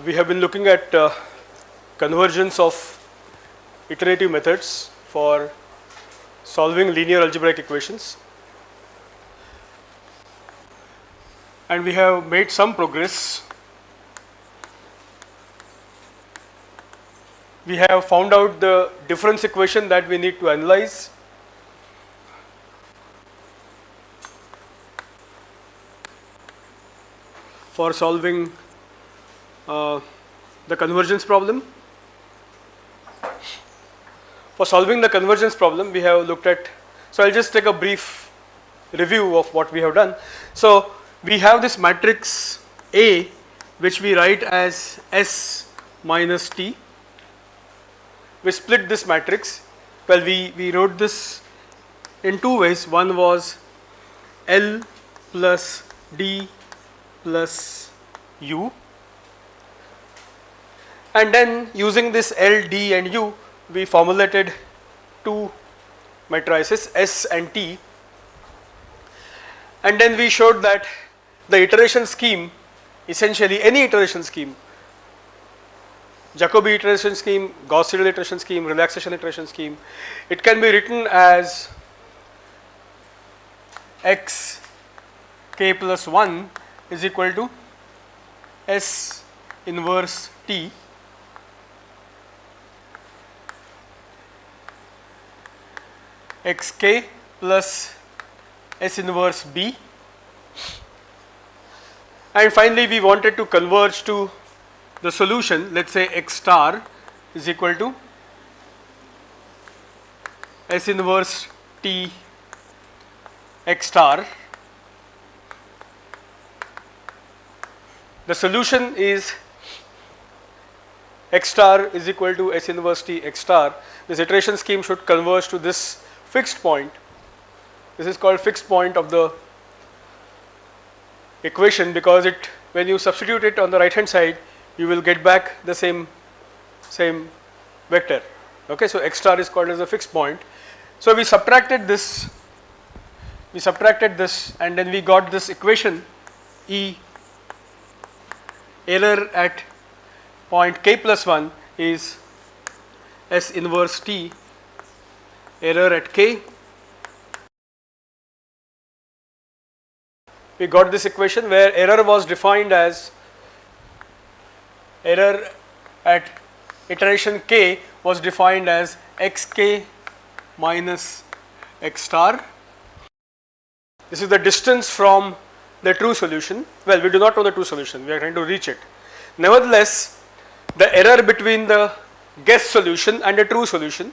We have been looking at convergence of iterative methods for solving linear algebraic equations, and we have made some progress. We have found out the difference equation that we need to analyze. For solving the convergence problem. For solving the convergence problem, we have looked at, so I'll just take a brief review of what we have done. So we have this matrix A, which we write as S minus T. We split this matrix. Well, we wrote this in two ways. One was L plus D plus U, and then using this L, D and U, we formulated two matrices S and T, and then we showed that the iteration scheme, essentially any iteration scheme, Jacobi iteration scheme, Gauss-Seidel iteration scheme, relaxation iteration scheme, it can be written as x k plus 1 is equal to S inverse T xk plus S inverse B, and finally we wanted to converge to the solution. Let's say x star is equal to S inverse T x star. The solution is x star is equal to S inverse T x star. This iteration scheme should converge to this fixed point. This is called fixed point of the equation, because it, when you substitute it on the right hand side, you will get back the same vector. Okay, so x star is called as a fixed point. So we subtracted this, and then we got this equation E. Error at point k plus 1 is S inverse T, error at k. We got this equation where error was defined as, error at iteration k was defined as xk minus x star. This is the distance from the true solution. Well, we do not know the true solution, we are trying to reach it. Nevertheless, the error between the guess solution and the true solution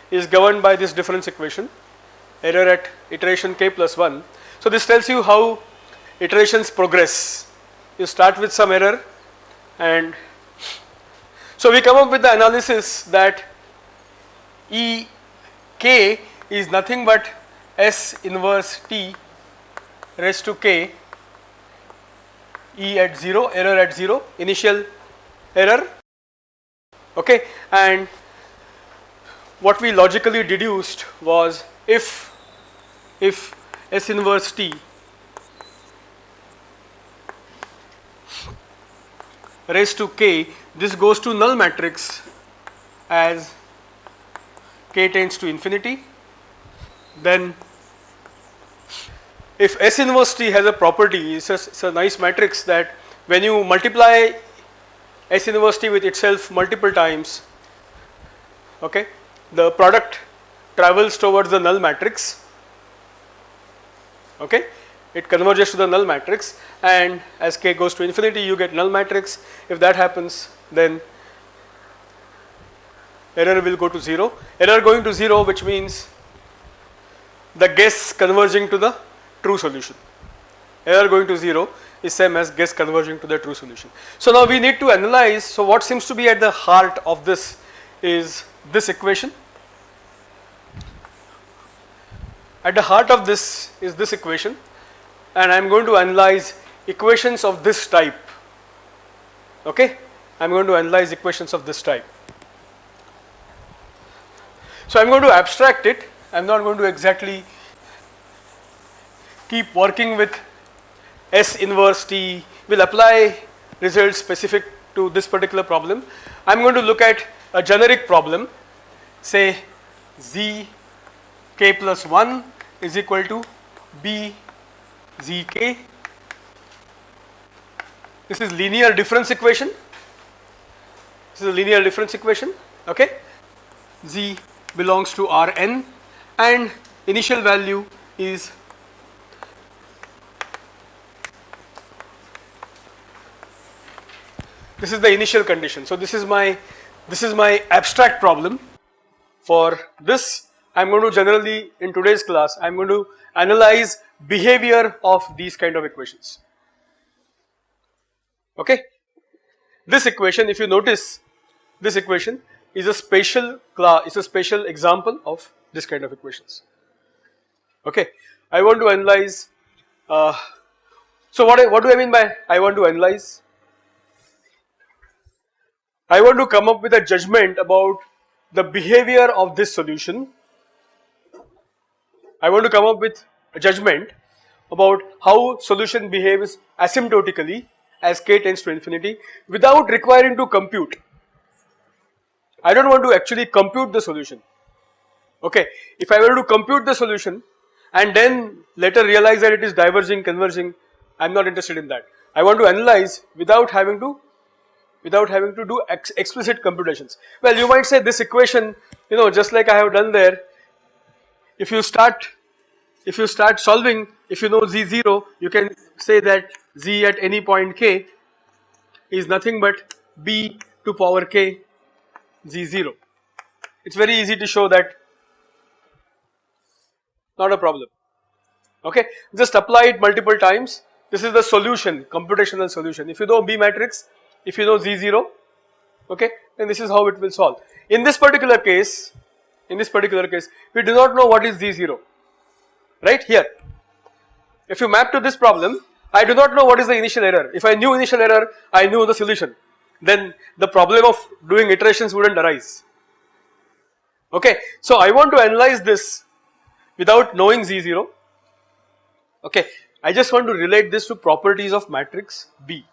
is governed by this difference equation, error at iteration k plus 1. So this tells you how iterations progress. You start with some error, and so we come up with the analysis that E k is nothing but S inverse T raised to k, E at 0, error at 0, initial error. Okay, and what we logically deduced was if S inverse T raised to k, this goes to null matrix as k tends to infinity, then if S inverse T has a property, it's a nice matrix that when you multiply S inverse T with itself multiple times, okay, the product travels towards the null matrix. Okay, it converges to the null matrix, and as k goes to infinity, you get null matrix. If that happens, then error will go to 0. Error going to 0, which means the guess converging to the true solution. Error going to 0 is same as guess converging to the true solution. So now we need to analyze. So what seems to be at the heart of this is this equation. At the heart of this is this equation, and I am going to analyze equations of this type. Okay, I am going to analyze equations of this type. So I am going to abstract it. I am not going to exactly keep working with S inverse T. We will apply results specific to this particular problem. I am going to look at a generic problem, say z k plus 1 is equal to b z k. This is linear difference equation. This is a linear difference equation. Okay, z belongs to Rn and initial value is this is the initial condition. So this is my abstract problem. For this, I am going to generally in today's class I am going to analyze behavior of these kind of equations. Okay, this equation, if you notice, this equation is a special class, is a special example of this kind of equations. Okay, I want to analyze. So what do I mean by I want to analyze? I want to come up with a judgment about the behavior of this solution. I want to come up with a judgment about how solution behaves asymptotically as k tends to infinity without requiring to compute. I don't want to actually compute the solution. Okay, if I were to compute the solution and then later realize that it is diverging, converging, I am not interested in that. I want to analyze without having to do explicit computations. Well, you might say this equation, you know, just like I have done there, if you start solving, if you know z0, you can say that z at any point k is nothing but b to power k z0. It's very easy to show that, not a problem. Okay, just apply it multiple times. This is the solution, computational solution. If you know B matrix, if you know Z0, okay, then this is how it will solve. In this particular case, we do not know what is Z0, right here. If you map to this problem, I do not know what is the initial error. If I knew initial error, I knew the solution. Then the problem of doing iterations wouldn't arise. Okay, so I want to analyze this without knowing Z0. Okay, I just want to relate this to properties of matrix B.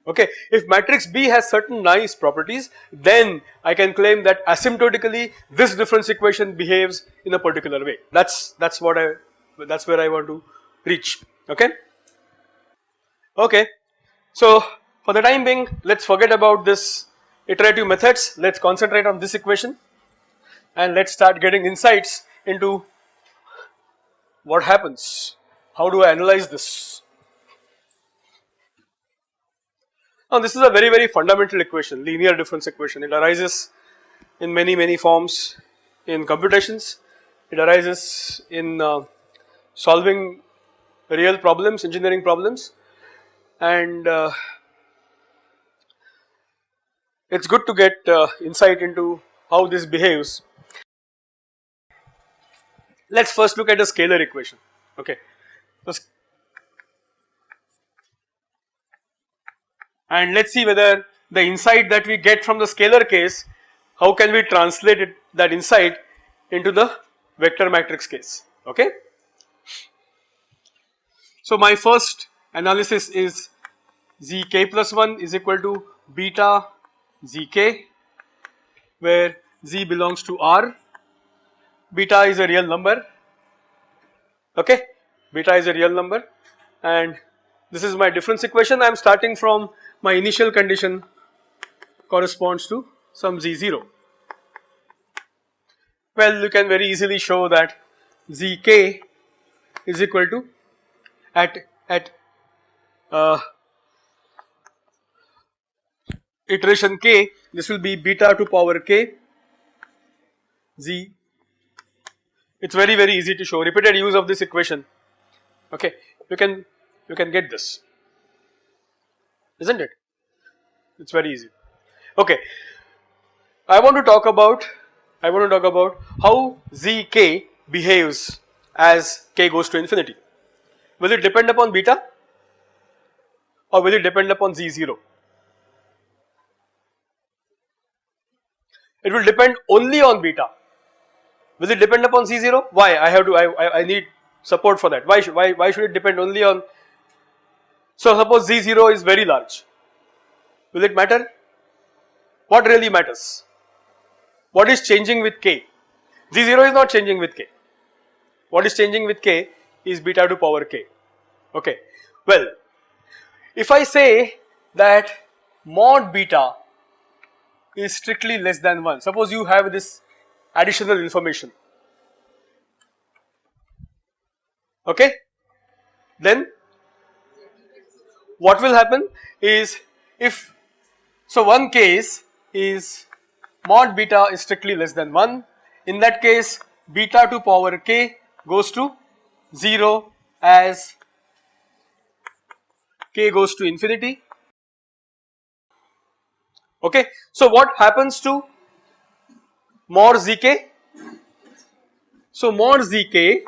Okay, if matrix B has certain nice properties, then I can claim that asymptotically this difference equation behaves in a particular way. That's where I want to reach. Okay. Okay, so for the time being, let's forget about this iterative methods. Let's concentrate on this equation and let's start getting insights into what happens. How do I analyze this? Now this is a very, very fundamental equation, linear difference equation. It arises in many forms in computations. It arises in solving real problems, engineering problems, and it's good to get insight into how this behaves. Let's first look at a scalar equation. Okay, and let's see whether the insight that we get from the scalar case, how can we translate that insight into the vector matrix case. Okay, so my first analysis is zk plus 1 is equal to beta zk, where z belongs to R. Beta is a real number. Okay, beta is a real number, and this is my difference equation. I am starting from my initial condition corresponds to some z0. Well, you can very easily show that zk is equal to at iteration k, this will be beta to power k z. It's very, very easy to show. Repeated use of this equation. Okay, you can get this, isn't it? It's very easy. Okay, I want to talk about how zk behaves as k goes to infinity. Will it depend upon beta or will it depend upon z0? It will depend only on beta. Will it depend upon z0? Why? I need support for that. Why should it depend only on? So suppose z0 is very large. Will it matter? What really matters? What is changing with k? Z0 is not changing with k. What is changing with k is beta to power k. Okay. Well, if I say that mod beta is strictly less than 1, suppose you have this additional information. Okay. Then what will happen is, if so, one case is mod beta is strictly less than 1. In that case, beta to power k goes to 0 as k goes to infinity. Okay. So what happens to mod zk? So mod zk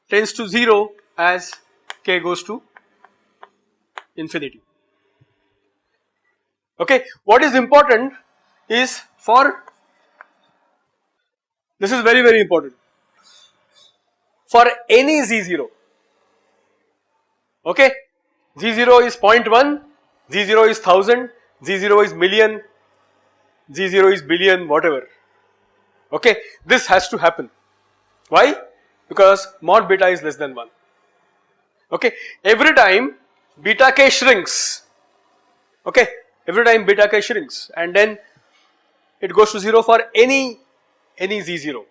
tends to 0 as k goes to infinity. Okay. What is important is, for this is very, very important, for any z0, okay, z0 is 0.1, z0 is 1000, z0 is million, z0 is billion, whatever. Okay, this has to happen. Why? Because mod beta is less than 1. Okay, every time beta k shrinks, okay, every time beta k shrinks, and then it goes to 0 for any z0.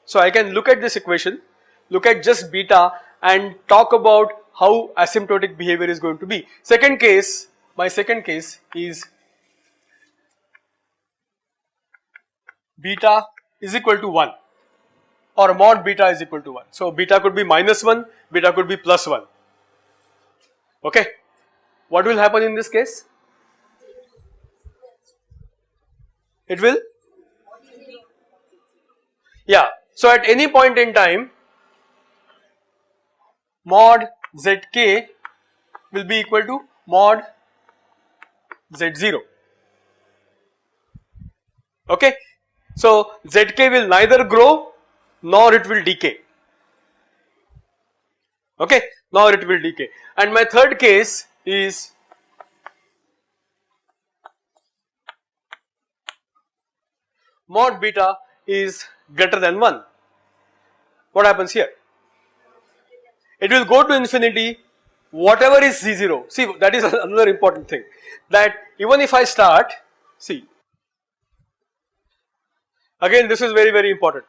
So I can look at this equation, look at just beta and talk about how asymptotic behavior is going to be. Second case, my second case is beta is equal to 1 or mod beta is equal to 1. So beta could be -1, beta could be +1. Okay, what will happen in this case? It will, yeah, so at any point in time mod zk will be equal to mod z0. Okay, so zk will neither grow nor it will decay. Okay, nor it will decay. And my third case is mod beta is greater than 1. What happens here? It will go to infinity, whatever is z0. See, that is another important thing, that even if I start, see, again this is very, very important.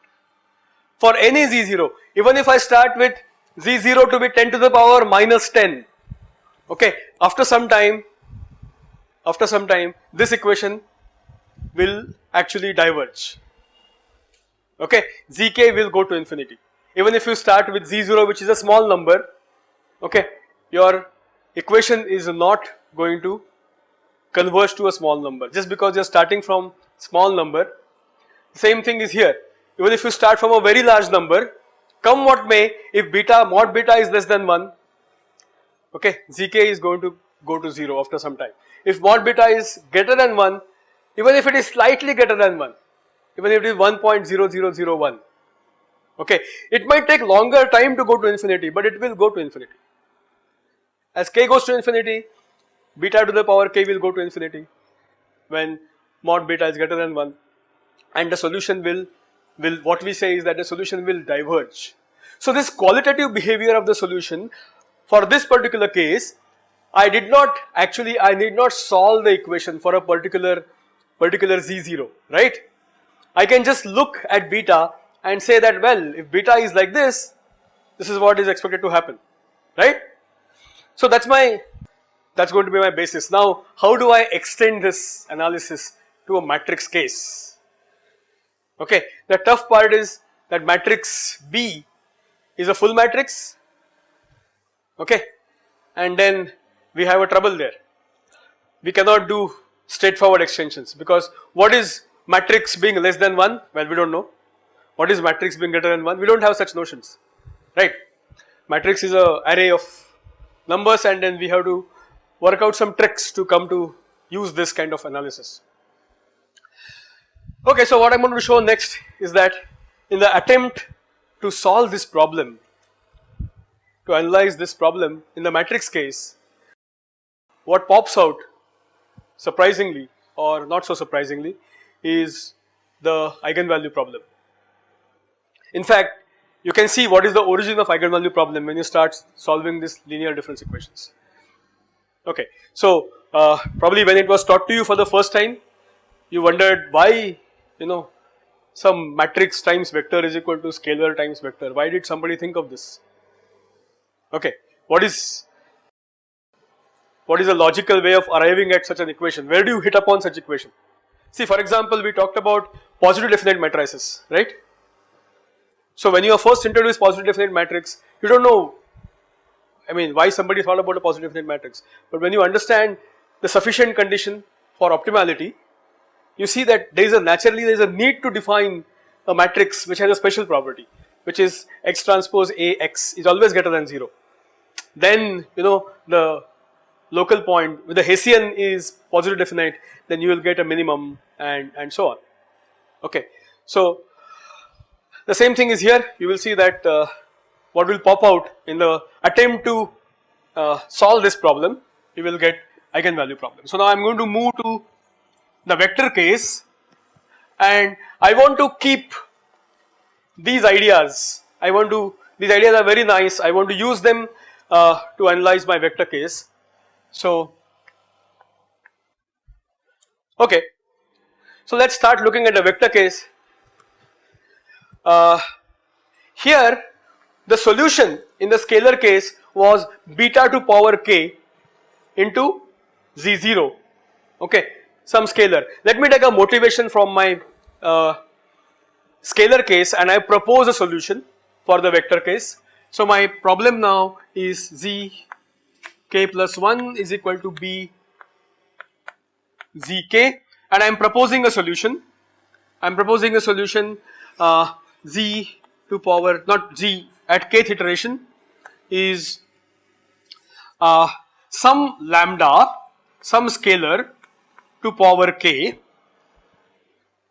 For any z0, even if I start with z0 to be 10 to the power -10, okay, after some time this equation will actually diverge. Okay, zk will go to infinity. Even if you start with z0, which is a small number, okay, your equation is not going to converge to a small number just because you are starting from small number. Same thing is here. Even if you start from a very large number, come what may, if mod beta is less than 1, okay, zk is going to go to 0 after some time. If mod beta is greater than 1, even if it is slightly greater than 1, even if it is 1.0001, okay, it might take longer time to go to infinity, but it will go to infinity. As k goes to infinity, beta to the power k will go to infinity when mod beta is greater than 1, and the solution will what we say is that the solution will diverge. So this qualitative behavior of the solution, for this particular case, I need not solve the equation for a particular z0, right? I can just look at beta and say that, well, if beta is like this is what is expected to happen, right? So that's going to be my basis. Now, how do I extend this analysis to a matrix case? Okay, the tough part is that matrix B is a full matrix, okay, and then we have a trouble there. We cannot do straightforward extensions, because what is matrix being less than 1? Well, we don't know. What is matrix being greater than 1? We don't have such notions, right? Matrix is an array of numbers, and then we have to work out some tricks to come to use this kind of analysis. Okay, so what I am going to show next is that in the attempt to solve this problem, to analyze this problem in the matrix case, what pops out surprisingly or not so surprisingly, is the eigenvalue problem. In fact, you can see what is the origin of eigenvalue problem when you start solving this linear difference equations. Okay, so probably when it was taught to you for the first time, you wondered why, some matrix times vector is equal to scalar times vector. Why did somebody think of this? Okay, what is a logical way of arriving at such an equation? Where do you hit upon such equation? See, for example, we talked about positive definite matrices, right? So when you are first introduced positive definite matrix, you don't know, why somebody thought about a positive definite matrix. But when you understand the sufficient condition for optimality, you see that there is a need to define a matrix which has a special property, which is x transpose Ax is always greater than 0. Then the local point with the Hessian is positive definite, then you will get a minimum and so on. Okay, so the same thing is here. You will see that what will pop out in the attempt to solve this problem, you will get eigenvalue problem. So now I am going to move to the vector case, and I want to keep these ideas. These ideas are very nice. I want to use them to analyze my vector case. So, okay, so let's start looking at the vector case. Here the solution in the scalar case was beta to power k into z0, okay, some scalar. Let me take a motivation from my scalar case and I propose a solution for the vector case. So my problem now is z k plus 1 is equal to b z k, and I am proposing a solution. I am proposing a solution z to power, not z, at kth iteration is some lambda, some scalar to power k.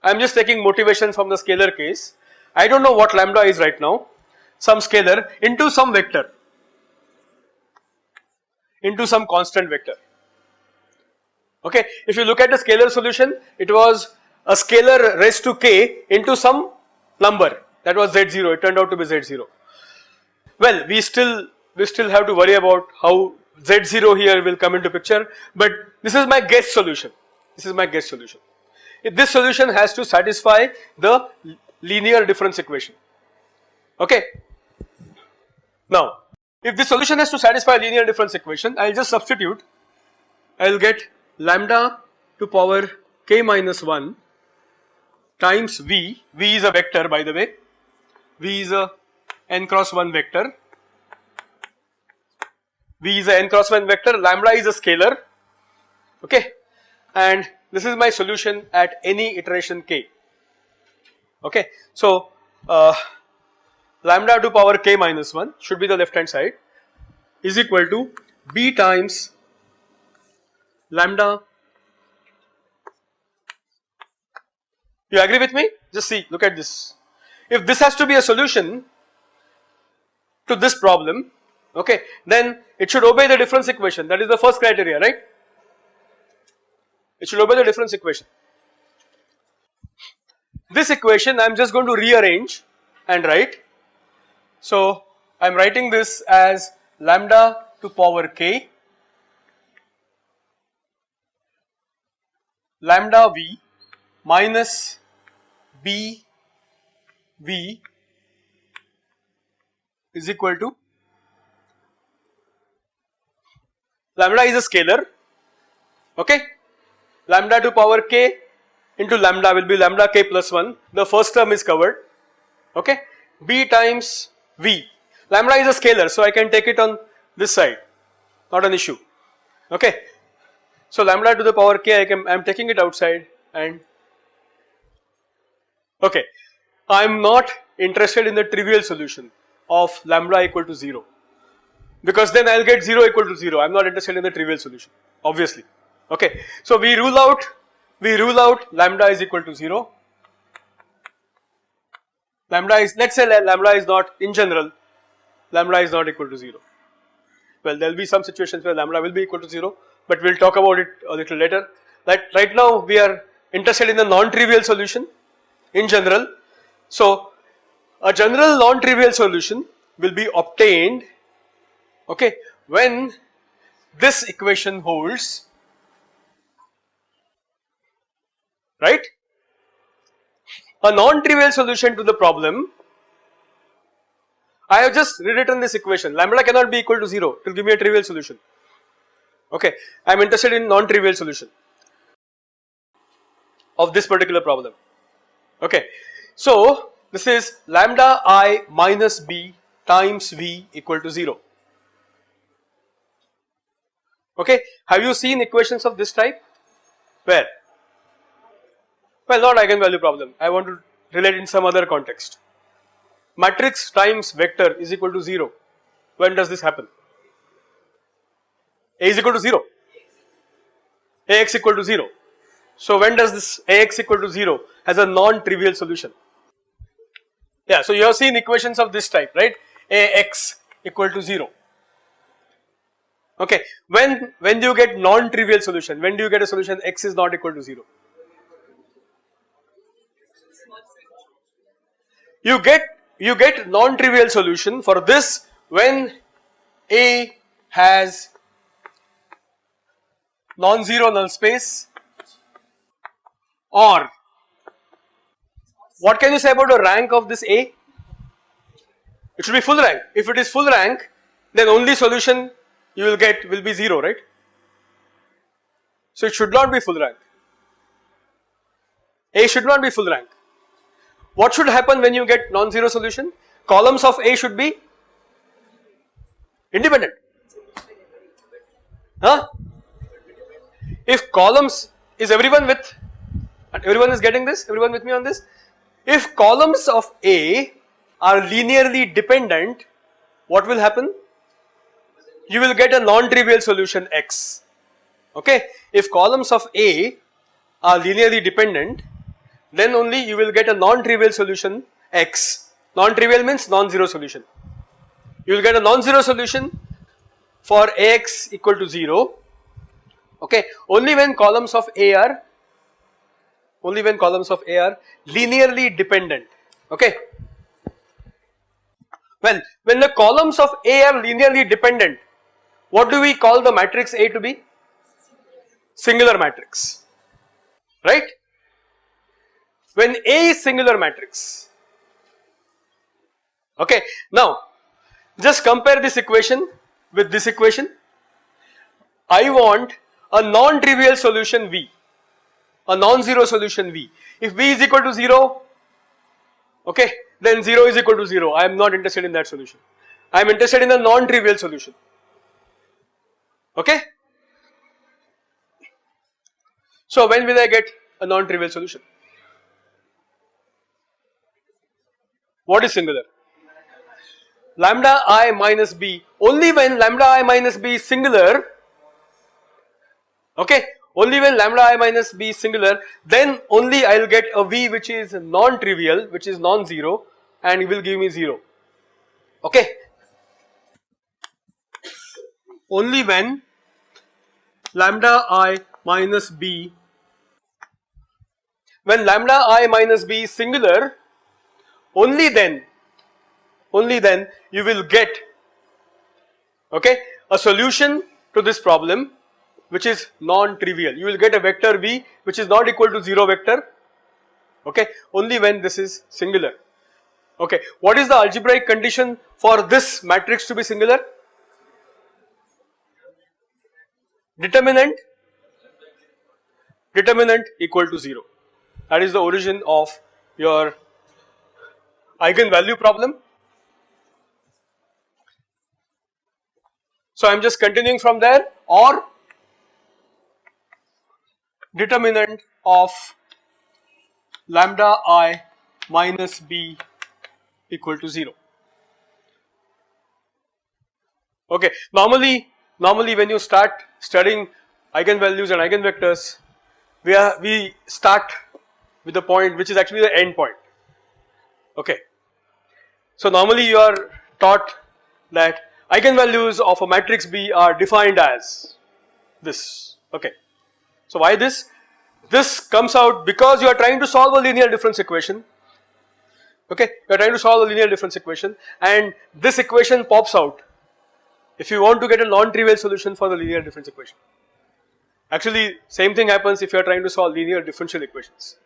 I am just taking motivation from the scalar case. I don't know what lambda is right now. Some scalar into some vector, into some constant vector. Okay, if you look at the scalar solution, it was a scalar raised to k into some number, that was z0. It turned out to be z0. Well, we still have to worry about how z0 here will come into picture, but this is my guess solution. This is my guess solution. This solution has to satisfy the linear difference equation. Okay. Now, if this solution has to satisfy linear difference equation, I will just substitute. I will get lambda to power k minus 1 times v. V is a vector, by the way. V is a n cross 1 vector. V is a n cross 1 vector. Lambda is a scalar. Okay, and this is my solution at any iteration k. Okay, so lambda to power k minus 1 should be the left hand side is equal to b times lambda. You agree with me? Just see, look at this. If this has to be a solution to this problem, okay, then it should obey the difference equation. That is the first criteria, right? It should obey the difference equation. This equation I am just going to rearrange and write. So I am writing this as lambda to power k lambda v minus b v is equal to, lambda is a scalar, okay, lambda to power k into lambda will be lambda k plus 1, the first term is covered, okay, b times v, lambda is a scalar, so I can take it on this side, not an issue, okay. So lambda to the power k, I am taking it outside, and okay, I am not interested in the trivial solution of lambda equal to 0, because then I will get 0 equal to 0. I am not interested in the trivial solution, obviously. Okay, so we rule out lambda is equal to 0. Lambda is, let's say lambda is not, in general, lambda is not equal to 0. Well, there will be some situations where lambda will be equal to 0, but we will talk about it a little later. that right now we are interested in a non-trivial solution in general. So a general non-trivial solution will be obtained, okay, when this equation holds, right? A non-trivial solution to the problem, I have just rewritten this equation, lambda cannot be equal to 0, it will give me a trivial solution. Okay, I am interested in non-trivial solution of this particular problem. Okay, so this is lambda I minus b times v equal to 0. Okay, have you seen equations of this type? Where? Well, not eigenvalue problem, I want to relate in some other context. Matrix times vector is equal to 0. When does this happen? A is equal to 0, Ax equal to 0. So when does this Ax equal to 0 has a non-trivial solution? Yeah, so you have seen equations of this type, right? Ax equal to 0. Okay, when do you get non-trivial solution? When do you get a solution x is not equal to 0? You get non-trivial solution for this when A has non-zero null space, or what can you say about the rank of this A? It should be full rank. If it is full rank, then only solution you will get will be 0, right? So it should not be full rank. A should not be full rank. What should happen when you get non-zero solution? Columns of A should be independent. Huh? If columns, is everyone with, everyone is getting this? Everyone with me on this? If columns of A are linearly dependent, what will happen? You will get a non-trivial solution x. Okay, if columns of A are linearly dependent, then only you will get a non-trivial solution x. Non-trivial means non-zero solution. You will get a non-zero solution for Ax equal to 0. Okay, only when columns of A are linearly dependent. Okay. Well, when the columns of A are linearly dependent, what do we call the matrix A to be? Singular matrix, right? When A is singular matrix. Okay, now just compare this equation with this equation. I want a non-trivial solution V, a non-zero solution V. If V is equal to 0, okay, then 0 is equal to 0. I am not interested in that solution. I am interested in a non-trivial solution. Okay. So when will I get a non-trivial solution? What is singular? Lambda I minus b. Only when lambda I minus b is singular, okay, only when lambda I minus b is singular, then only I will get a v which is non-trivial, which is non-zero, and it will give me 0. Okay. Only when lambda I minus b, when lambda I minus b is singular, only then you will get, okay, a solution to this problem which is non-trivial. You will get a vector v which is not equal to 0 vector, okay, only when this is singular. Okay, what is the algebraic condition for this matrix to be singular? Determinant equal to 0. That is the origin of your eigenvalue problem. So I am just continuing from there, or determinant of lambda I minus b equal to 0. Okay, normally when you start studying eigenvalues and eigenvectors, we start with the point which is actually the end point. Okay, so normally you are taught that eigenvalues of a matrix B are defined as this. Okay, so why this? this comes out because you are trying to solve a linear difference equation. Okay, you are trying to solve a linear difference equation and this equation pops out if you want to get a non-trivial solution for the linear difference equation. Actually, same thing happens if you are trying to solve linear differential equations.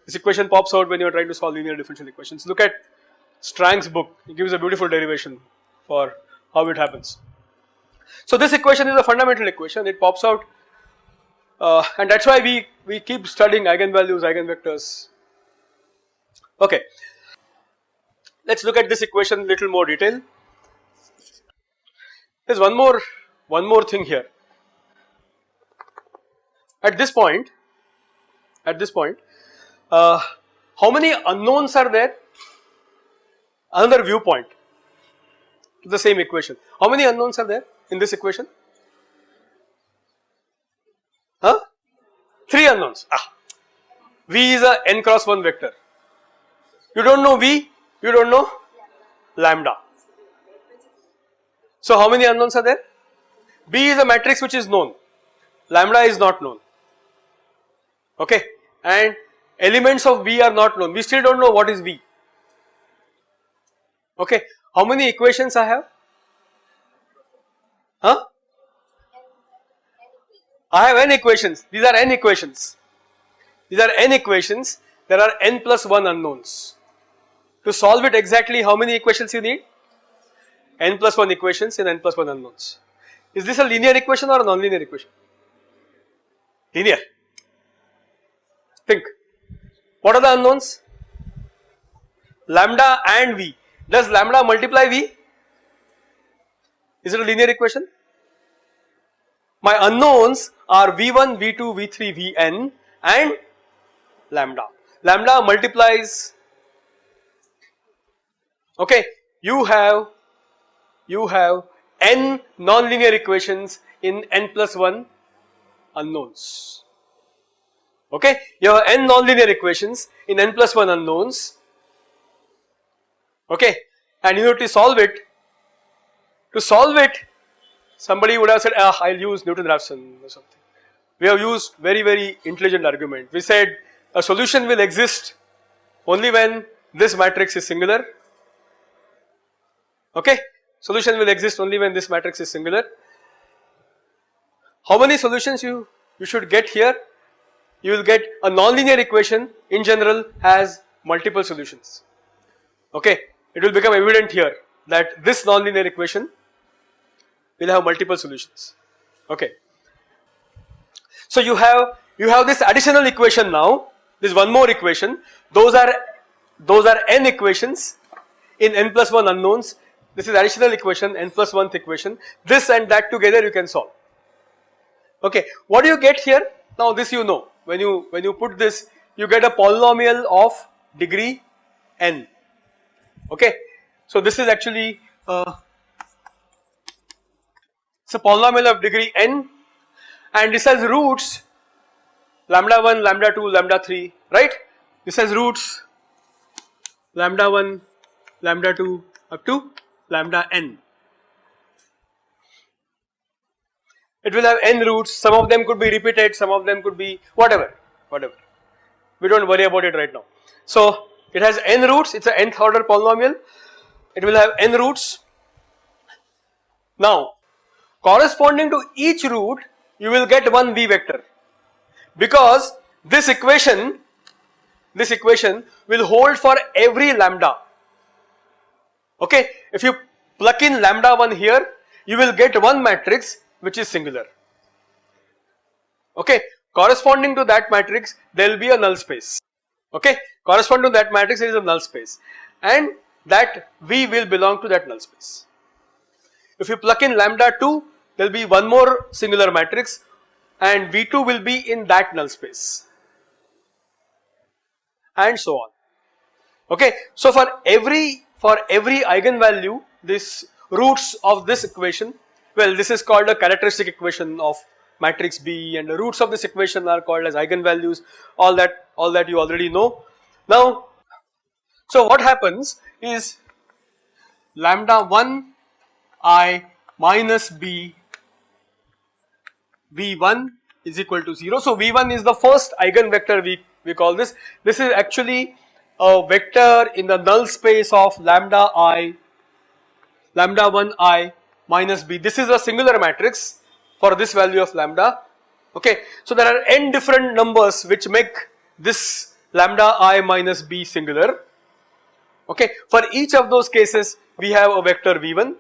This equation pops out when you are trying to solve linear differential equations. Look at Strang's book, it gives a beautiful derivation for how it happens. So this equation is a fundamental equation, it pops out and that's why we keep studying eigenvalues, eigenvectors. Okay, let's look at this equation in little more detail. There's one more thing here. At this point, how many unknowns are there? Another viewpoint to the same equation. How many unknowns are there in this equation? Huh? 3 unknowns. V is a n cross 1 vector. You don't know V, you don't know lambda. So how many unknowns are there? B is a matrix which is known, lambda is not known. Okay, and elements of V are not known. We still don't know what is V. Okay, how many equations I have? Huh? I have n equations. These are n equations. These are n equations. There are n plus 1 unknowns. To solve it exactly, how many equations you need? N plus 1 equations and n plus 1 unknowns. Is this a linear equation or a non-linear equation? Linear. Think. What are the unknowns? Lambda and V. Does lambda multiply V? Is it a linear equation? My unknowns are V1, V2, V3, Vn and lambda. Lambda multiplies. Okay, you have n non-linear equations in n plus 1 unknowns. Okay, you have n non-linear equations in n plus 1 unknowns. Okay, and you need to solve it. To solve it, somebody would have said, I'll use Newton-Raphson or something. We have used very intelligent argument. We said a solution will exist only when this matrix is singular. Okay, solution will exist only when this matrix is singular. How many solutions you should get here? You will get a non-linear equation in general has multiple solutions. Okay, it will become evident here that this non-linear equation will have multiple solutions. Okay, so you have this additional equation now. This one more equation. Those are n equations in n plus 1 unknowns. This is additional equation, n plus 1th equation. This and that together you can solve. Okay, what do you get here? Now this you know. When you put this, you get a polynomial of degree n. Okay, so this is actually it's a polynomial of degree n, and this has roots lambda 1, lambda 2, lambda 3, right? This has roots lambda 1, lambda 2 up to lambda n. It will have n roots, some of them could be repeated, some of them could be whatever. We don't worry about it right now. So it has n roots, it's an nth order polynomial, it will have n roots. Now corresponding to each root you will get one V vector, because this equation will hold for every lambda. Okay, if you plug in lambda 1 here, you will get one matrix which is singular. Okay, corresponding to that matrix there will be a null space. Okay, corresponding to that matrix there is a null space, and that V will belong to that null space. If you plug in lambda 2, there will be one more singular matrix, and V2 will be in that null space, and so on. Okay, so for every eigenvalue, this roots of this equation, well, this is called a characteristic equation of matrix B, and the roots of this equation are called as eigenvalues. All that you already know. Now, so what happens is lambda 1 I minus B V1 is equal to 0. So V1 is the first eigenvector we call this. This is actually a vector in the null space of lambda 1 I minus b. This is a singular matrix for this value of lambda. Okay, so there are n different numbers which make this lambda I minus b singular. Okay, for each of those cases we have a vector V1,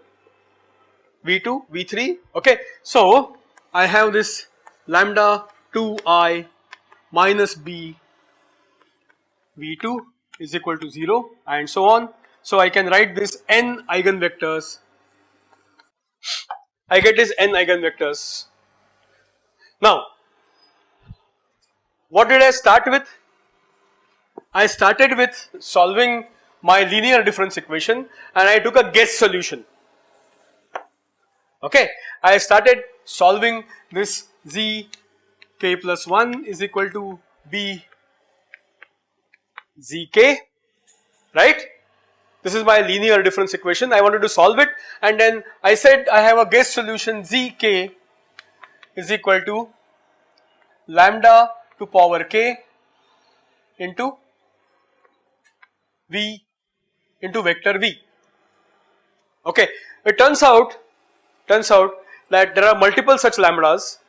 V2, V3. Okay, so I have this lambda 2I minus b V2 is equal to 0 and so on. So I can write this n eigenvectors. I get this n eigenvectors. Now, what did I start with? I started with solving my linear difference equation and I took a guess solution. Okay, I started solving this z k plus 1 is equal to b zk, right? This is my linear difference equation. I wanted to solve it and then I said I have a guess solution zk is equal to lambda to power k into v into vector v. Okay, it turns out that there are multiple such lambdas.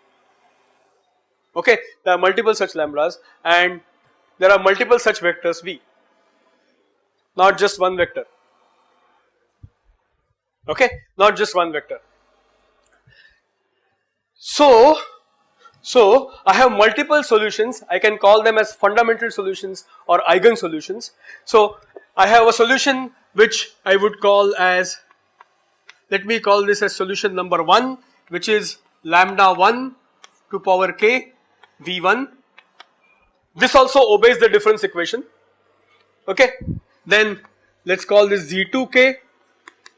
Okay, there are multiple such lambdas and there are multiple such vectors v, not just one vector. Okay, not just one vector. So I have multiple solutions. I can call them as fundamental solutions or eigen solutions. So I have a solution which I would call as, let me call this as solution number 1, which is lambda 1 to power k v1. This also obeys the difference equation. Okay, then let's call this z2k,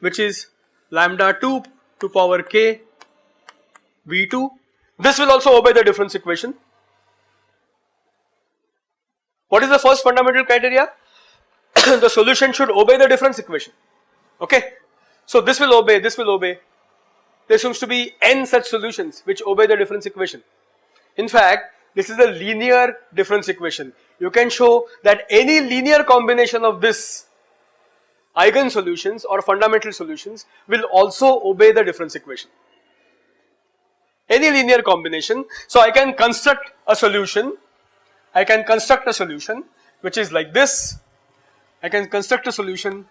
which is lambda 2 to power k v2. This will also obey the difference equation. What is the first fundamental criteria? The solution should obey the difference equation. Okay, so this will obey, this will obey. There seems to be n such solutions which obey the difference equation. In fact, this is a linear difference equation. You can show that any linear combination of this eigen solutions or fundamental solutions will also obey the difference equation. Any linear combination. So I can construct a solution. I can construct a solution which is like this. I can construct a solution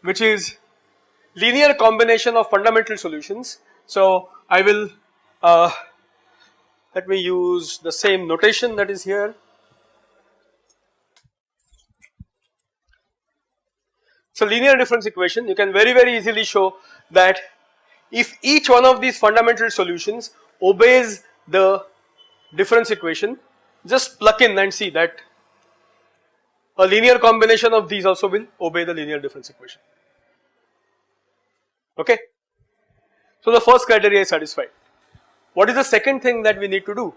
which is linear combination of fundamental solutions. So I will let me use the same notation that is here. So linear difference equation, you can very easily show that if each one of these fundamental solutions obeys the difference equation, just plug in and see that a linear combination of these also will obey the linear difference equation. Okay, so the first criteria is satisfied. What is the second thing that we need to do?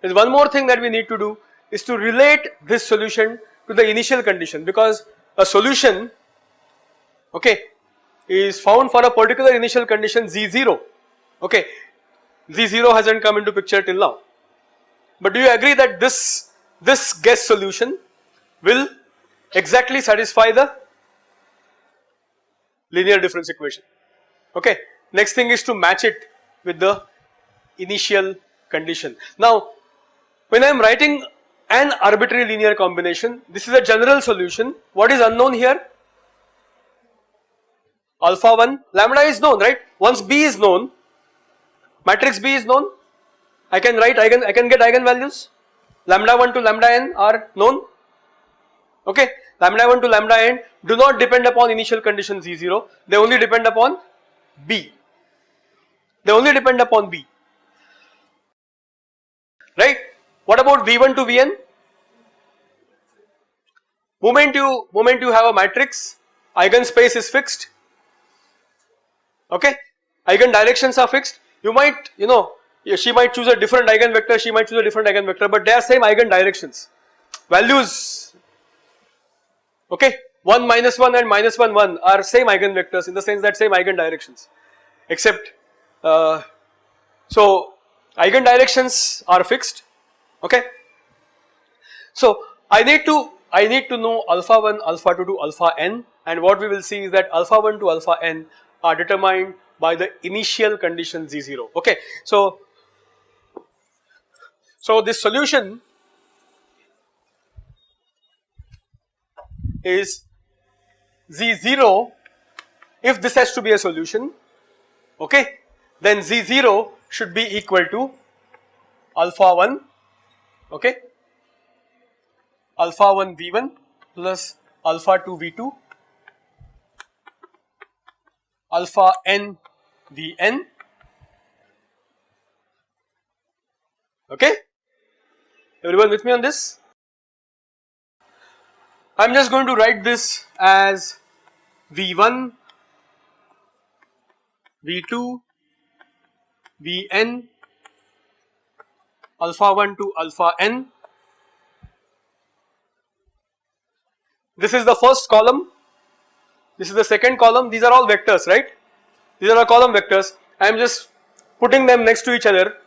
There is one more thing that we need to do, is to relate this solution to the initial condition, because a solution, okay, is found for a particular initial condition z0. Okay, z0 hasn't come into picture till now, but do you agree that this guess solution will exactly satisfy the linear difference equation? Okay, next thing is to match it with the initial condition. Now when I am writing an arbitrary linear combination, this is a general solution. What is unknown here? Alpha 1, lambda is known, right? Once B is known, matrix B is known, I can write I can get eigenvalues. Lambda 1 to lambda n are known. Okay, lambda 1 to lambda n do not depend upon initial condition z0, they only depend upon B. They only depend upon B. Right? What about V1 to Vn? Moment you have a matrix, eigenspace is fixed. Okay, eigen directions are fixed. You might, she might choose a different eigenvector, she might choose a different eigenvector, but they are same eigen directions. Values, okay, 1 minus 1 and minus 1 1 are same eigenvectors in the sense that same eigen directions, except so eigen directions are fixed. Okay. So I need to know alpha 1, alpha 2 to alpha n, and what we will see is that alpha 1 to alpha n are determined by the initial condition z0. Okay. So this solution is z0. If this has to be a solution, okay, then z0 should be equal to alpha 1, okay, alpha 1 v1 plus alpha 2 v2 alpha n vn. Okay, everyone with me on this? I am just going to write this as v1 v2 vn alpha 1 to alpha n. This is the first column, this is the second column. These are all vectors, right? These are our column vectors. I am just putting them next to each other,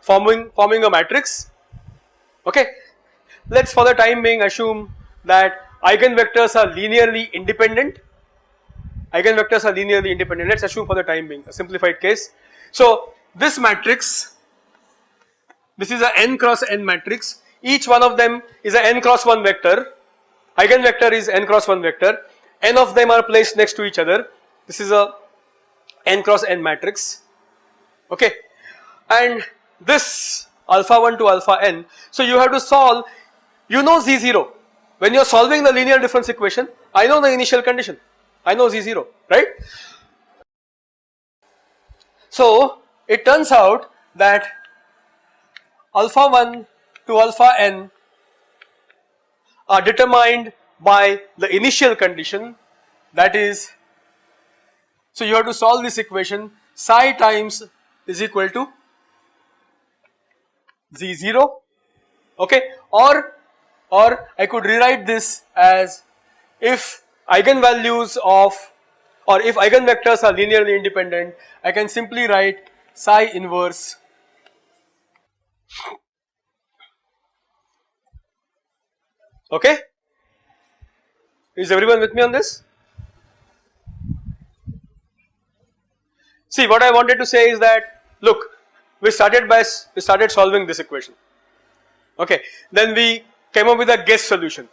forming a matrix. Okay, let's for the time being assume that eigenvectors are linearly independent. Eigenvectors are linearly independent. Let's assume for the time being a simplified case. So this matrix, this is a n cross n matrix. Each one of them is a n cross 1 vector. Eigenvector is n cross 1 vector. N of them are placed next to each other. This is a n cross n matrix. Okay, and this alpha 1 to alpha n. So you have to solve. You know z0. When you are solving the linear difference equation, I know the initial condition. I know z0, right? So it turns out that alpha 1 to alpha n are determined by the initial condition, that is, so you have to solve this equation, psi times is equal to z0, okay, or I could rewrite this as if eigenvalues of, or if eigenvectors are linearly independent, I can simply write psi inverse okay. Is everyone with me on this? See, what I wanted to say is that, look, we started solving this equation, okay, then we came up with a guess solution.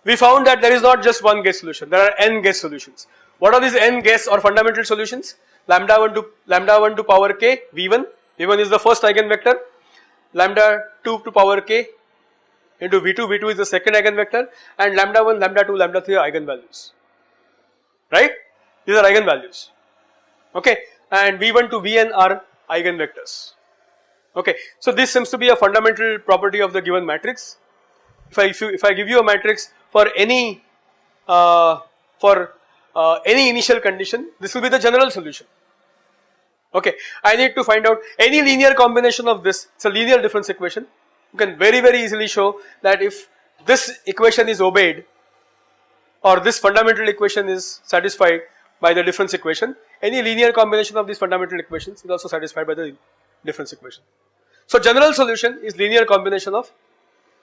We found that there is not just one guess solution, there are n guess solutions. What are these n guess or fundamental solutions? Lambda 1 to power k v1, v1 is the first eigenvector, lambda 2 to power k into v2, v2 is the second eigenvector, and lambda 1, lambda 2, lambda 3 are eigenvalues, right? These are eigenvalues, okay, and v1 to vn are eigenvectors, okay. So this seems to be a fundamental property of the given matrix. If I give you a matrix for any initial condition, this will be the general solution, okay. I need to find out any linear combination of this. It's a linear difference equation. You can very easily show that if this equation is obeyed, or this fundamental equation is satisfied by the difference equation, any linear combination of these fundamental equations is also satisfied by the difference equation. So general solution is linear combination of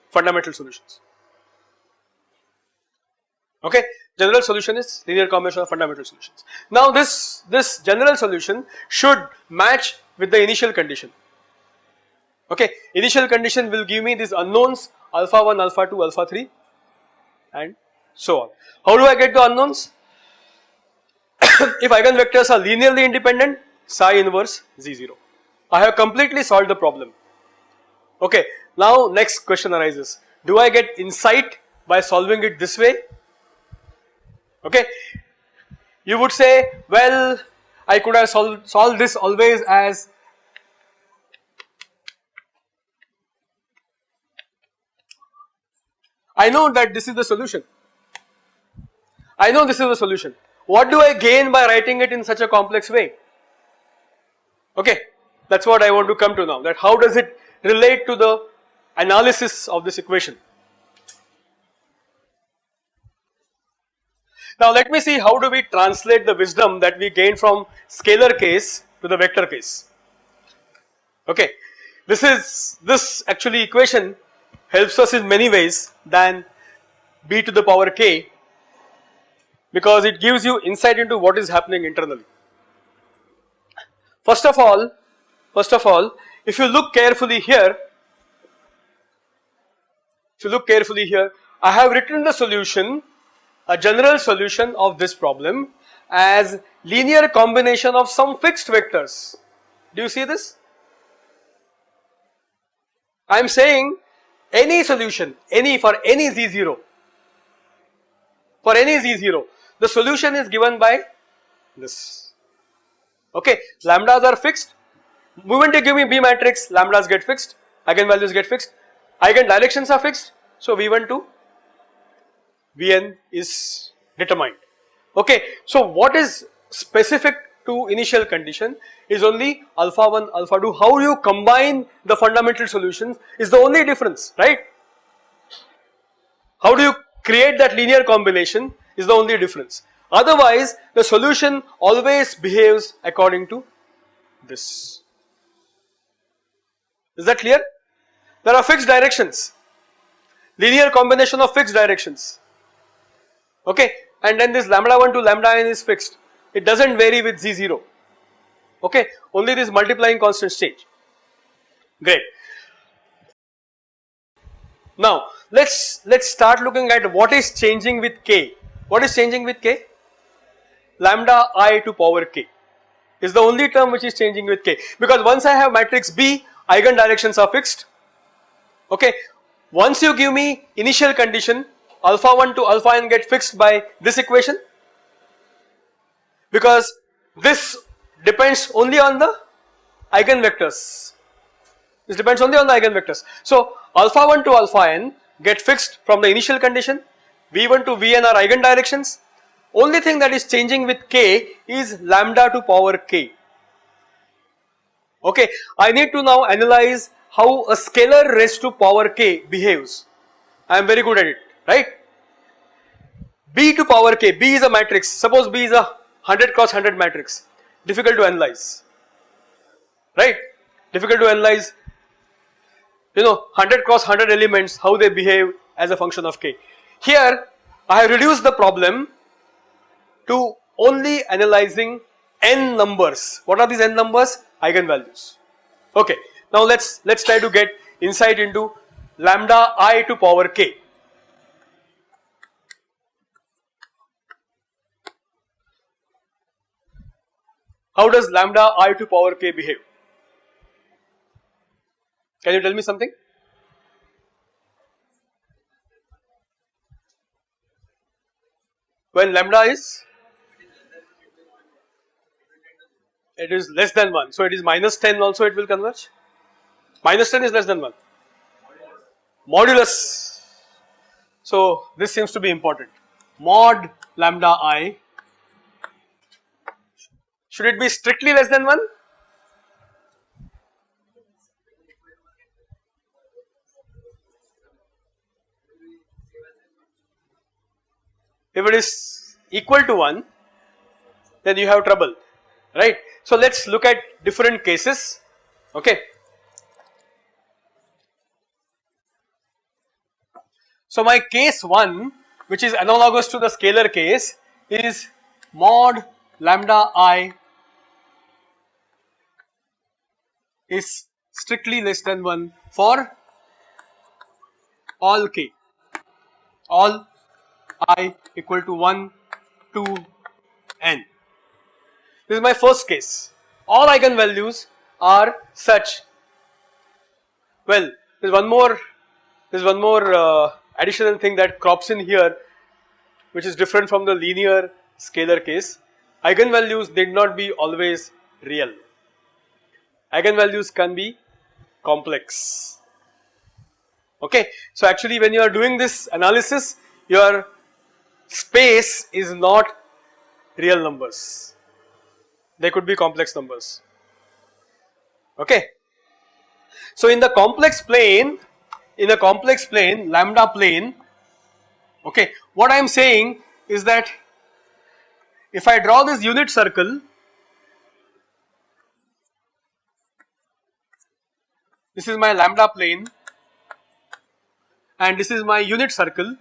fundamental solutions, okay. General solution is linear combination of fundamental solutions. Now this general solution should match with the initial condition, okay. Initial condition will give me these unknowns alpha 1, alpha 2, alpha 3 and so on. How do I get the unknowns? If eigenvectors are linearly independent, psi inverse z0. I have completely solved the problem, okay. Now next question arises, do I get insight by solving it this way? Okay, you would say, well, I could have solved this always as I know that this is the solution. I know this is the solution. What do I gain by writing it in such a complex way? Okay, that's what I want to come to now, that how does it relate to the analysis of this equation. Now let me see how do we translate the wisdom that we gain from scalar case to the vector case. Okay, this actually equation helps us in many ways than b to the power k, because it gives you insight into what is happening internally. First of all, if you look carefully here, I have written the solution, a general solution of this problem as linear combination of some fixed vectors. Do you see this? I am saying any solution, for any z0, the solution is given by this. Okay, lambdas are fixed. Movement you give me B matrix, lambdas get fixed, eigenvalues get fixed, eigen directions are fixed, so V1 to Vn is determined. Okay, so what is specific to initial condition is only alpha 1, alpha 2. How you combine the fundamental solutions is the only difference, right? How do you create that linear combination is the only difference. Otherwise, the solution always behaves according to this. Is that clear? There are fixed directions, linear combination of fixed directions. Okay, and then this lambda 1 to lambda n is fixed. It doesn't vary with z0. Okay, only this multiplying constant stage. Great. Now let's start looking at what is changing with k. What is changing with k? Lambda I to power k is the only term which is changing with k, because once I have matrix B, eigen directions are fixed. Okay, once you give me initial condition, alpha 1 to alpha n get fixed by this equation, because this depends only on the eigenvectors. This depends only on the eigenvectors. So alpha 1 to alpha n get fixed from the initial condition, V1 to Vn are eigen directions. Only thing that is changing with k is lambda to power k. Okay, I need to now analyze how a scalar raised to power k behaves. I am very good at it, right? B to power k, B is a matrix. Suppose B is a 100 cross 100 matrix. Difficult to analyze, right? Difficult to analyze, 100 cross 100 elements, how they behave as a function of k. Here I have reduced the problem to only analyzing n numbers. What are these n numbers? Eigenvalues. Okay, now let's try to get insight into lambda I to power k. How does lambda I to power k behave? Can you tell me something? When lambda is, it is less than 1, so it is minus 10 also it will converge. Minus 10 is less than 1. Modulus. So this seems to be important. Mod lambda I, should it be strictly less than 1? If it is equal to 1, then you have trouble, right? So let's look at different cases. Okay. So my case 1, which is analogous to the scalar case, is mod lambda I is strictly less than 1 for all k, all I equal to 1 to n. This is my first case. All eigenvalues are such. Well, there is one more additional thing that crops in here, which is different from the linear scalar case. Eigenvalues need not be always real. Eigenvalues can be complex. Okay, so actually when you are doing this analysis, your space is not real numbers. They could be complex numbers. Okay. So in the complex plane, lambda plane, okay, what I am saying is that if I draw this unit circle, this is my lambda plane and this is my unit circle.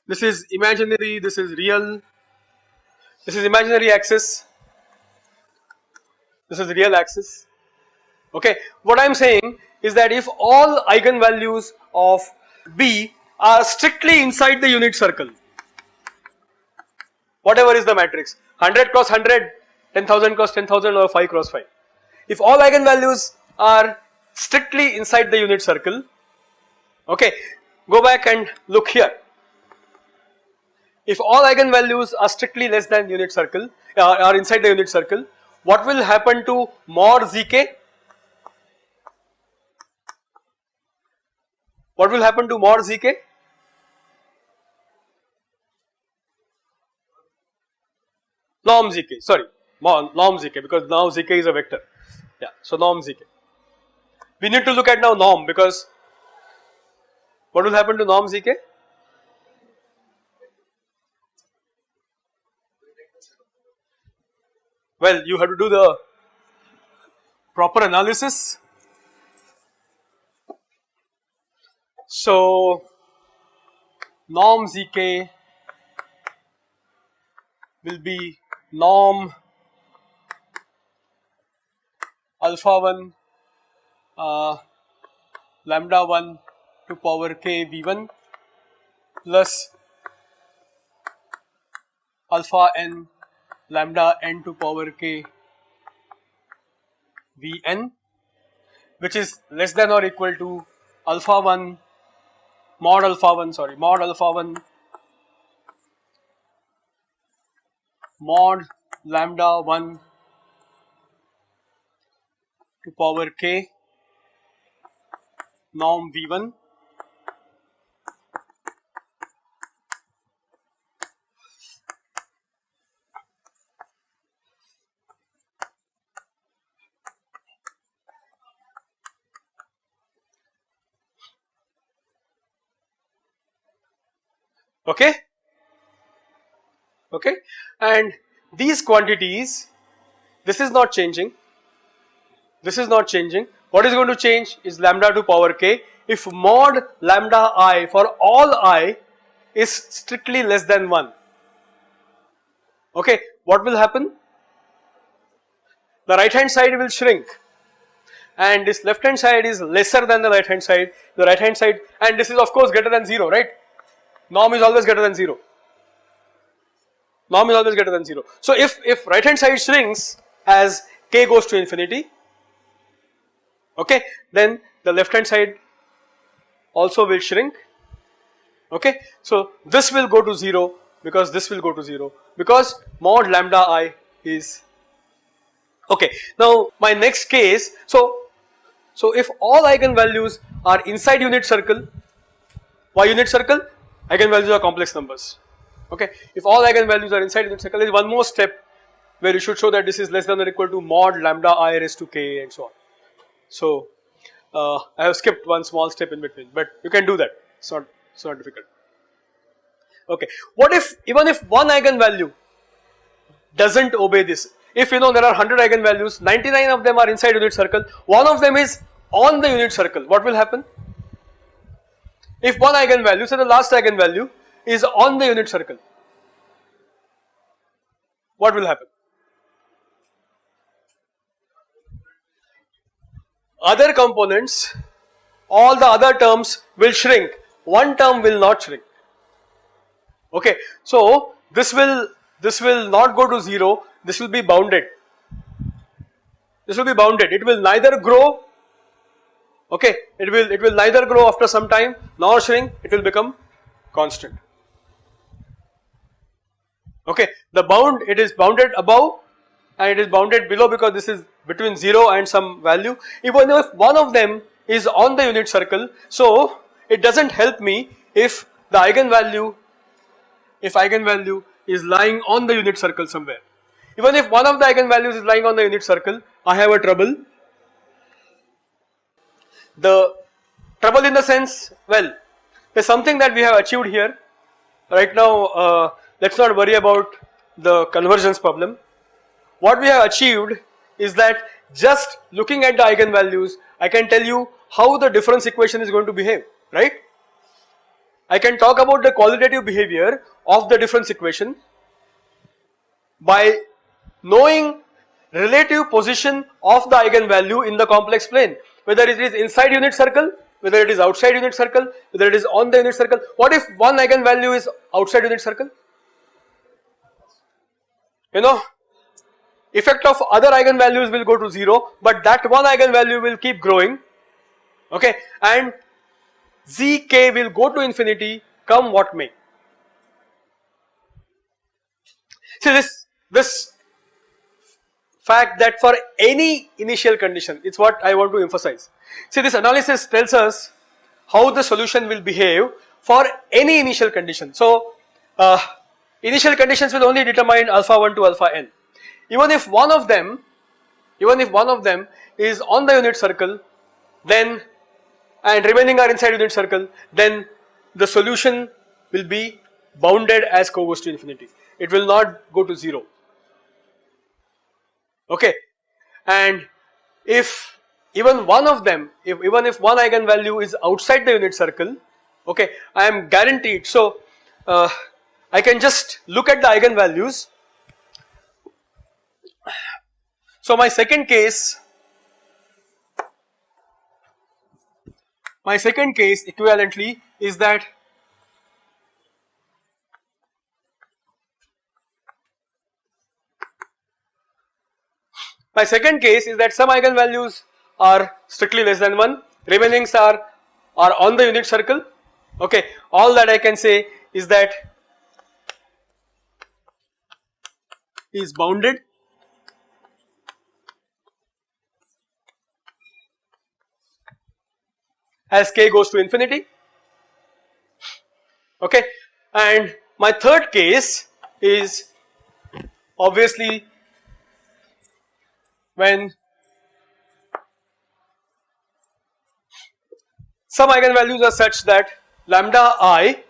This is imaginary, this is real, this is imaginary axis, this is real axis. Okay, what I am saying is that if all eigenvalues of B are strictly inside the unit circle, whatever is the matrix, 100 cross 100, 10,000 cross 10,000 or 5 cross 5. If all eigenvalues are strictly inside the unit circle, okay, go back and look here. If all eigenvalues are strictly less than unit circle, are inside the unit circle, what will happen to mod zk? What will happen to mod zk? Norm zk, sorry, norm zk, because now zk is a vector. Yeah, so norm zk. We need to look at now norm, because what will happen to norm zk? Well, you have to do the proper analysis. So norm zk will be norm alpha 1 lambda 1 to power k v1 plus alpha n lambda n to power k vn, which is less than or equal to alpha 1 mod alpha 1 mod lambda 1 to power k norm v1 okay, okay, and these quantities, this is not changing, this is not changing. What is going to change is lambda to power k. If mod lambda I for all I is strictly less than 1, okay, what will happen? The right hand side will shrink and this left hand side is lesser than the right hand side. The right hand side, and this is of course greater than 0, right? Norm is always greater than 0. Norm is always greater than 0. So if right hand side shrinks as k goes to infinity, okay, then the left hand side also will shrink, okay. So this will go to 0 because this will go to 0 because mod lambda I is, okay. Now my next case, so if all eigenvalues are inside unit circle, why unit circle? Eigenvalues are complex numbers, okay. If all eigenvalues are inside unit circle, there is one more step where you should show that this is less than or equal to mod lambda I raised to k and so on. So I have skipped one small step in between, but you can do that, it's not difficult. Okay, what if even if one eigenvalue doesn't obey this, if you know there are 100 eigenvalues, 99 of them are inside unit circle, one of them is on the unit circle, what will happen? If one eigenvalue, say the last eigenvalue is on the unit circle, what will happen? Other components, all the other terms will shrink, one term will not shrink, okay. So this will not go to 0, this will be bounded, it will neither grow, okay, it will neither grow after some time nor shrink, it will become constant, okay. The bound, it is bounded above and it is bounded below because this is between 0 and some value. Even if one of them is on the unit circle, so it doesn't help me if the eigenvalue is lying on the unit circle somewhere. Even if one of the eigenvalues is lying on the unit circle, I have a trouble. The trouble in the sense, well, there's something that we have achieved here, right now let's not worry about the convergence problem. What we have achieved is that just looking at the eigenvalues, I can tell you how the difference equation is going to behave, right? I can talk about the qualitative behavior of the difference equation by knowing relative position of the eigenvalue in the complex plane, whether it is inside unit circle, whether it is outside unit circle, whether it is on the unit circle. What if one eigenvalue is outside unit circle? You know, effect of other eigenvalues will go to 0, but that one eigenvalue will keep growing, okay, and zk will go to infinity come what may. See this fact that for any initial condition, it's what I want to emphasize. See, this analysis tells us how the solution will behave for any initial condition. So initial conditions will only determine alpha 1 to alpha n. Even if one of them is on the unit circle, then and remaining are inside unit circle, then the solution will be bounded as co goes to infinity. It will not go to 0. Okay, and if even one of them, even if one eigenvalue is outside the unit circle, okay, I am guaranteed. So I can just look at the eigenvalues. So my second case equivalently is that some eigenvalues are strictly less than 1, remainings are on the unit circle. Okay, all that I can say is that is bounded as k goes to infinity. Okay, and my third case is obviously when some eigenvalues are such that lambda I,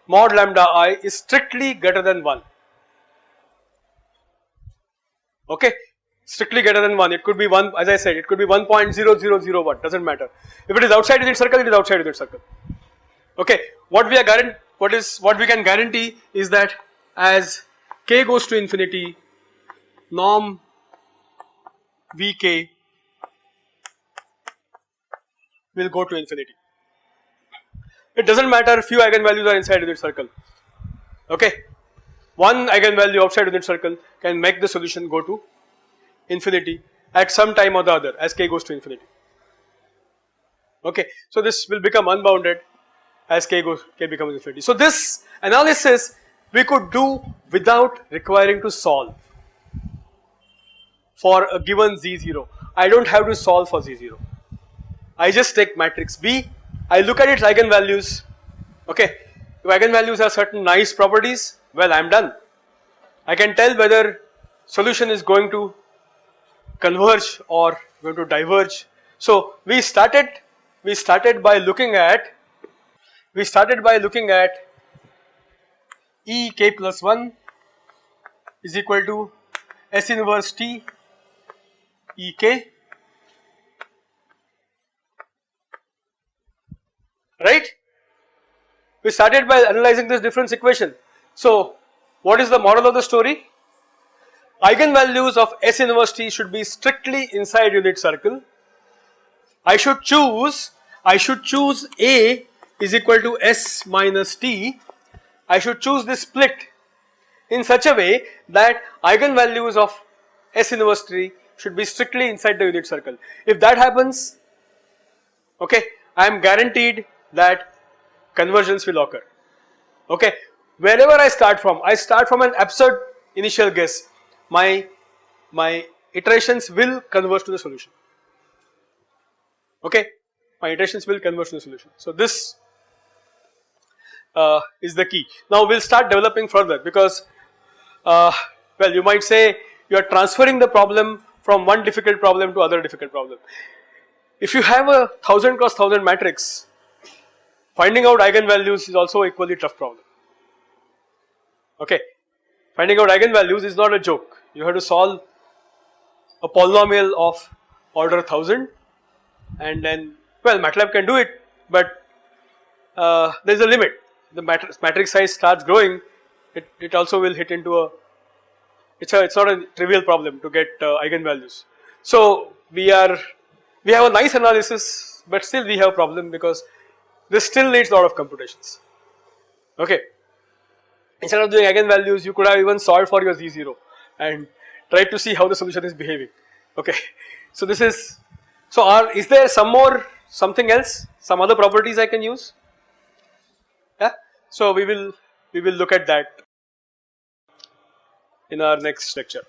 mod lambda I is strictly greater than 1. Okay, strictly greater than 1. It could be 1, as I said, it could be 1.0001, doesn't matter. If it is outside unit circle, it is outside unit circle. Okay, what we can guarantee is that as k goes to infinity, norm Vk will go to infinity. It doesn't matter few eigenvalues are inside unit circle. Okay, one eigenvalue outside unit circle can make the solution go to infinity at some time or the other as k goes to infinity. Okay, so this will become unbounded as k becomes infinity. So this analysis we could do without requiring to solve for a given z0. I don't have to solve for z0. I just take matrix B, I look at its eigenvalues. Okay, if eigenvalues have certain nice properties, well, I am done. I can tell whether solution is going to converge or going to diverge. So we started by looking at E k plus 1 is equal to S inverse T E k, right? We started by analyzing this difference equation. So what is the moral of the story? Eigenvalues of S inverse T should be strictly inside unit circle. I should choose A is equal to S minus T. I should choose this split in such a way that eigenvalues of S inverse T should be strictly inside the unit circle. If that happens, okay, I am guaranteed that convergence will occur. Okay, wherever I start from an absurd initial guess. My iterations will converge to the solution. Okay, my iterations will converge to the solution. So this is the key. Now we'll start developing further because well, you might say you are transferring the problem from one difficult problem to other difficult problem. If you have a 1000 cross 1000 matrix, finding out eigenvalues is also equally tough problem. Okay, finding out eigenvalues is not a joke. You have to solve a polynomial of order 1000, and then, well, MATLAB can do it, but there is a limit. The matrix size starts growing, it also will hit into a, it's not a trivial problem to get eigenvalues. So we have a nice analysis, but still we have a problem because this still needs a lot of computations. Okay, instead of doing eigenvalues, you could have even solved for your z0 and tried to see how the solution is behaving. Okay, so this is, so is there something else, some other properties I can use? Yeah, so we will look at that in our next lecture.